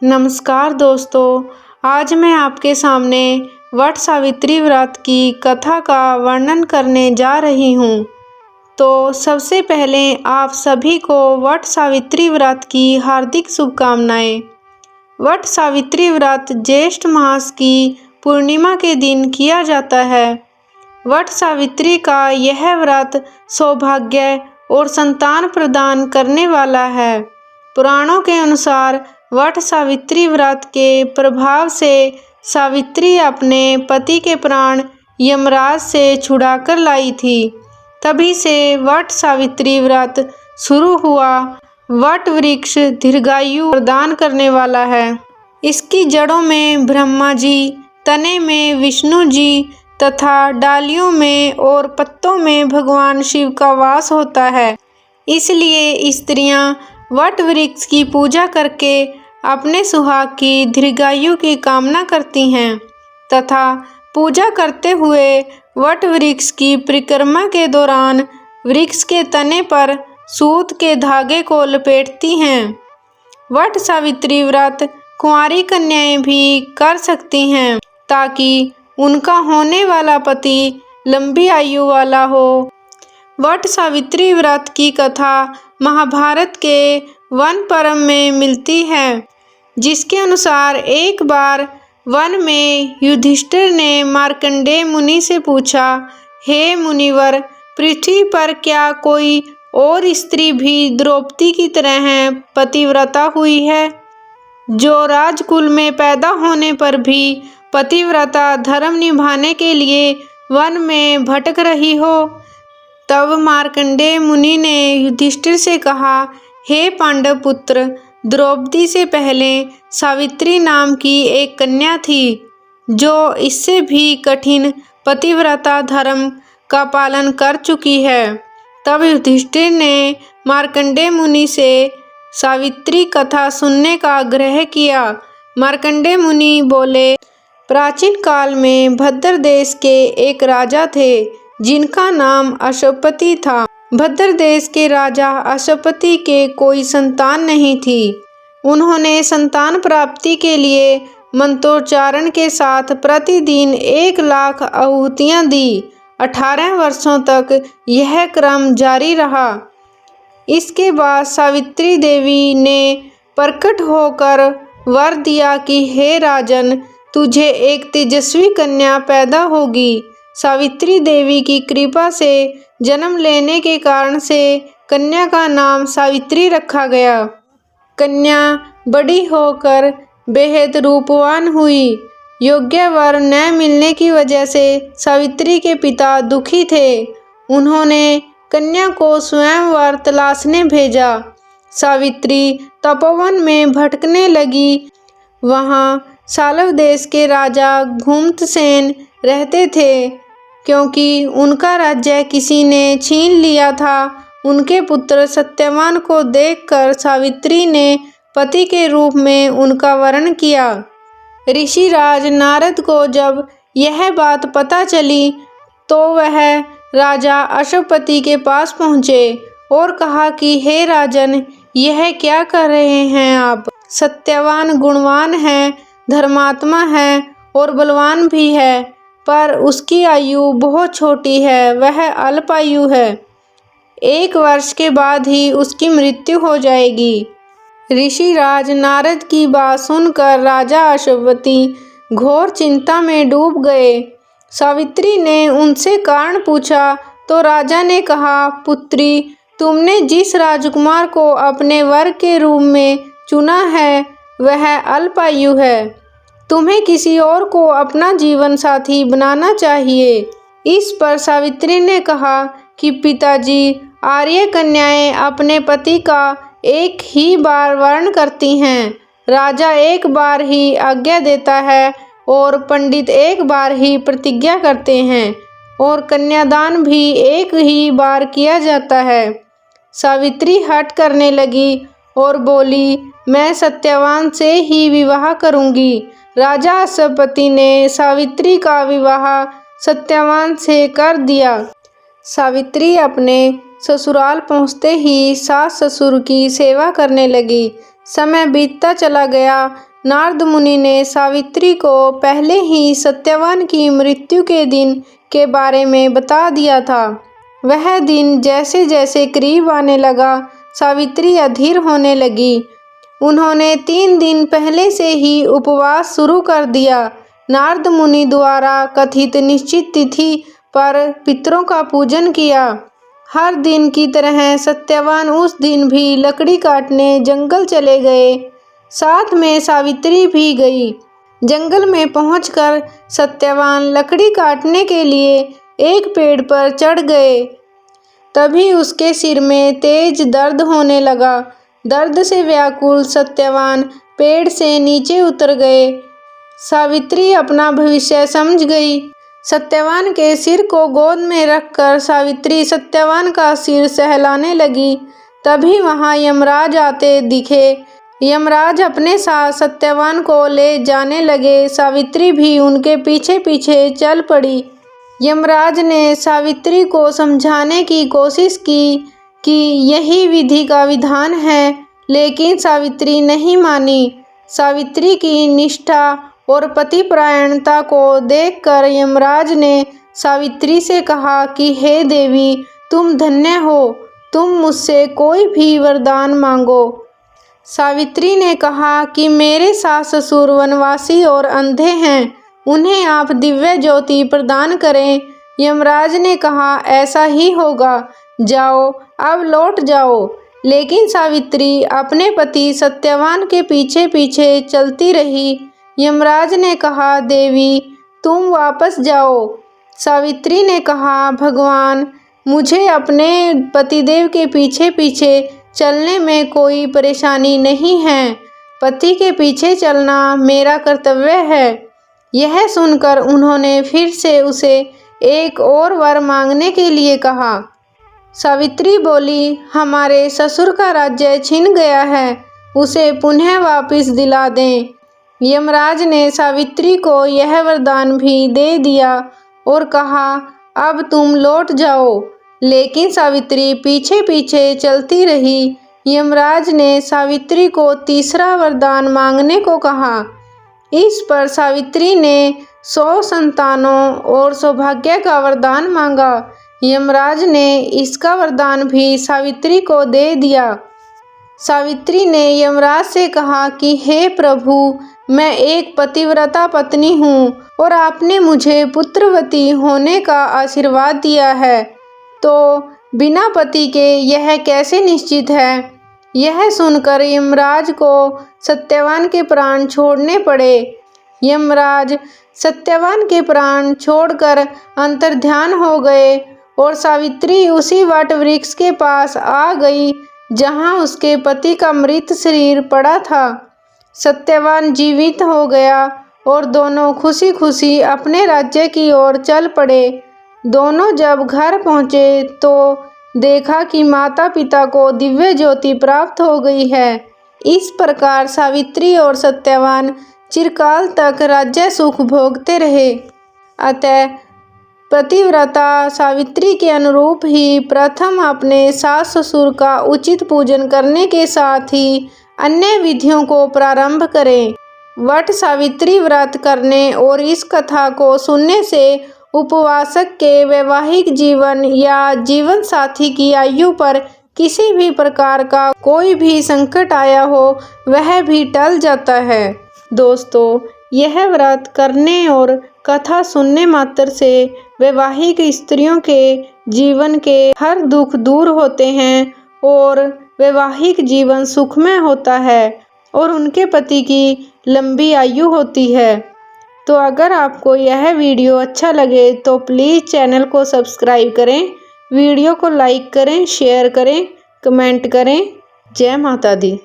नमस्कार दोस्तों, आज मैं आपके सामने वट सावित्री व्रत की कथा का वर्णन करने जा रही हूँ। तो सबसे पहले आप सभी को वट सावित्री व्रत की हार्दिक शुभकामनाएं। वट सावित्री व्रत ज्येष्ठ मास की पूर्णिमा के दिन किया जाता है। वट सावित्री का यह व्रत सौभाग्य और संतान प्रदान करने वाला है। पुराणों के अनुसार वट सावित्री व्रत के प्रभाव से सावित्री अपने पति के प्राण यमराज से छुड़ाकर लाई थी। तभी से वट सावित्री व्रत शुरू हुआ। वट वृक्ष दीर्घायु प्रदान करने वाला है। इसकी जड़ों में ब्रह्मा जी, तने में विष्णु जी तथा डालियों में और पत्तों में भगवान शिव का वास होता है। इसलिए स्त्रियां वट वृक्ष की पूजा करके अपने सुहाग की दीर्घायु की कामना करती हैं तथा पूजा करते हुए वट वृक्ष की परिक्रमा के दौरान वृक्ष के तने पर सूत के धागे को लपेटती हैं। वट सावित्री व्रत कुंवारी कन्याएं भी कर सकती हैं ताकि उनका होने वाला पति लंबी आयु वाला हो। वट सावित्री व्रत की कथा महाभारत के वन पर्व में मिलती है, जिसके अनुसार एक बार वन में युधिष्ठिर ने मार्कंडेय मुनि से पूछा, हे मुनिवर, पृथ्वी पर क्या कोई और स्त्री भी द्रौपदी की तरह पतिव्रता हुई है, जो राजकुल में पैदा होने पर भी पतिव्रता धर्म निभाने के लिए वन में भटक रही हो? तब मार्कंडेय मुनि ने युधिष्ठिर से कहा, हे पांडव पुत्र, द्रौपदी से पहले सावित्री नाम की एक कन्या थी, जो इससे भी कठिन पतिव्रता धर्म का पालन कर चुकी है। तब युधिष्ठिर ने मार्कंडेय मुनि से सावित्री कथा सुनने का आग्रह किया। मार्कंडेय मुनि बोले, प्राचीन काल में भद्र देश के एक राजा थे, जिनका नाम अश्वपति था। भद्र देश के राजा अश्वपति के कोई संतान नहीं थी। उन्होंने संतान प्राप्ति के लिए मंत्रोच्चारण के साथ प्रतिदिन 1,00,000 आहुतियाँ दी। 18 वर्षों तक यह क्रम जारी रहा। इसके बाद सावित्री देवी ने प्रकट होकर वर दिया कि हे राजन, तुझे एक तेजस्वी कन्या पैदा होगी। सावित्री देवी की कृपा से जन्म लेने के कारण से कन्या का नाम सावित्री रखा गया। कन्या बड़ी होकर बेहद रूपवान हुई। योग्य वर न मिलने की वजह से सावित्री के पिता दुखी थे। उन्होंने कन्या को स्वयं वर तलाशने भेजा। सावित्री तपोवन में भटकने लगी। वहाँ सालव देश के राजा घुमतसेन रहते थे। क्योंकि उनका राज्य किसी ने छीन लिया था, उनके पुत्र सत्यवान को देखकर सावित्री ने पति के रूप में उनका वरण किया। ऋषिराज नारद को जब यह बात पता चली तो वह राजा अश्वपति के पास पहुँचे और कहा कि हे राजन, यह क्या कर रहे हैं आप? सत्यवान गुणवान है, धर्मात्मा है और बलवान भी है, पर उसकी आयु बहुत छोटी है, वह अल्पायु है। 1 वर्ष के बाद ही उसकी मृत्यु हो जाएगी। ऋषिराज नारद की बात सुनकर राजा अश्वपति घोर चिंता में डूब गए। सावित्री ने उनसे कारण पूछा तो राजा ने कहा, पुत्री, तुमने जिस राजकुमार को अपने वर के रूप में चुना है वह अल्पायु है। तुम्हें किसी और को अपना जीवन साथी बनाना चाहिए। इस पर सावित्री ने कहा कि पिताजी, आर्य कन्याएं अपने पति का एक ही बार वर्ण करती हैं। राजा एक बार ही आज्ञा देता है और पंडित एक बार ही प्रतिज्ञा करते हैं और कन्यादान भी एक ही बार किया जाता है। सावित्री हठ करने लगी और बोली, मैं सत्यवान से ही विवाह करूंगी। राजा अश्वपति ने सावित्री का विवाह सत्यवान से कर दिया। सावित्री अपने ससुराल पहुँचते ही सास ससुर की सेवा करने लगी। समय बीतता चला गया। नारद मुनि ने सावित्री को पहले ही सत्यवान की मृत्यु के दिन के बारे में बता दिया था। वह दिन जैसे जैसे करीब आने लगा, सावित्री अधीर होने लगी। उन्होंने 3 दिन पहले से ही उपवास शुरू कर दिया। नारद मुनि द्वारा कथित निश्चित तिथि पर पितरों का पूजन किया। हर दिन की तरह सत्यवान उस दिन भी लकड़ी काटने जंगल चले गए। साथ में सावित्री भी गई। जंगल में पहुंचकर सत्यवान लकड़ी काटने के लिए एक पेड़ पर चढ़ गए। तभी उसके सिर में तेज दर्द होने लगा। दर्द से व्याकुल सत्यवान पेड़ से नीचे उतर गए। सावित्री अपना भविष्य समझ गई। सत्यवान के सिर को गोद में रखकर सावित्री सत्यवान का सिर सहलाने लगी। तभी वहां यमराज आते दिखे। यमराज अपने साथ सत्यवान को ले जाने लगे। सावित्री भी उनके पीछे पीछे चल पड़ी। यमराज ने सावित्री को समझाने की कोशिश की कि यही विधि का विधान है, लेकिन सावित्री नहीं मानी। सावित्री की निष्ठा और पतिपरायणता को देखकर यमराज ने सावित्री से कहा कि हे देवी, तुम धन्य हो, तुम मुझसे कोई भी वरदान मांगो। सावित्री ने कहा कि मेरे सास ससुर वनवासी और अंधे हैं, उन्हें आप दिव्य ज्योति प्रदान करें। यमराज ने कहा ऐसा ही होगा, जाओ अब लौट जाओ। लेकिन सावित्री अपने पति सत्यवान के पीछे पीछे चलती रही। यमराज ने कहा देवी, तुम वापस जाओ। सावित्री ने कहा भगवान, मुझे अपने पतिदेव के पीछे पीछे चलने में कोई परेशानी नहीं है। पति के पीछे चलना मेरा कर्तव्य है। यह सुनकर उन्होंने फिर से उसे एक और वर मांगने के लिए कहा। सावित्री बोली, हमारे ससुर का राज्य छिन गया है, उसे पुनः वापस दिला दें। यमराज ने सावित्री को यह वरदान भी दे दिया और कहा अब तुम लौट जाओ। लेकिन सावित्री पीछे पीछे चलती रही। यमराज ने सावित्री को तीसरा वरदान मांगने को कहा। इस पर सावित्री ने 100 संतानों और सौभाग्य का वरदान मांगा। यमराज ने इसका वरदान भी सावित्री को दे दिया। सावित्री ने यमराज से कहा कि हे प्रभु, मैं एक पतिव्रता पत्नी हूँ और आपने मुझे पुत्रवती होने का आशीर्वाद दिया है, तो बिना पति के यह कैसे निश्चित है। यह सुनकर यमराज को सत्यवान के प्राण छोड़ने पड़े। यमराज सत्यवान के प्राण छोड़कर अंतर्ध्यान हो गए और सावित्री उसी वट वृक्ष के पास आ गई जहां उसके पति का मृत शरीर पड़ा था। सत्यवान जीवित हो गया और दोनों खुशी खुशी अपने राज्य की ओर चल पड़े। दोनों जब घर पहुँचे तो देखा कि माता पिता को दिव्य ज्योति प्राप्त हो गई है। इस प्रकार सावित्री और सत्यवान चिरकाल तक राज्य सुख भोगते रहे। अतः पतिव्रता सावित्री के अनुरूप ही प्रथम अपने सास ससुर का उचित पूजन करने के साथ ही अन्य विधियों को प्रारंभ करें। वट सावित्री व्रत करने और इस कथा को सुनने से उपवासक के वैवाहिक जीवन या जीवन साथी की आयु पर किसी भी प्रकार का कोई भी संकट आया हो वह भी टल जाता है। दोस्तों, यह व्रत करने और कथा सुनने मात्र से वैवाहिक स्त्रियों के जीवन के हर दुख दूर होते हैं और वैवाहिक जीवन सुखमय होता है और उनके पति की लंबी आयु होती है। तो अगर आपको यह वीडियो अच्छा लगे तो प्लीज़ चैनल को सब्सक्राइब करें, वीडियो को लाइक करें, शेयर करें, कमेंट करें। जय माता दी।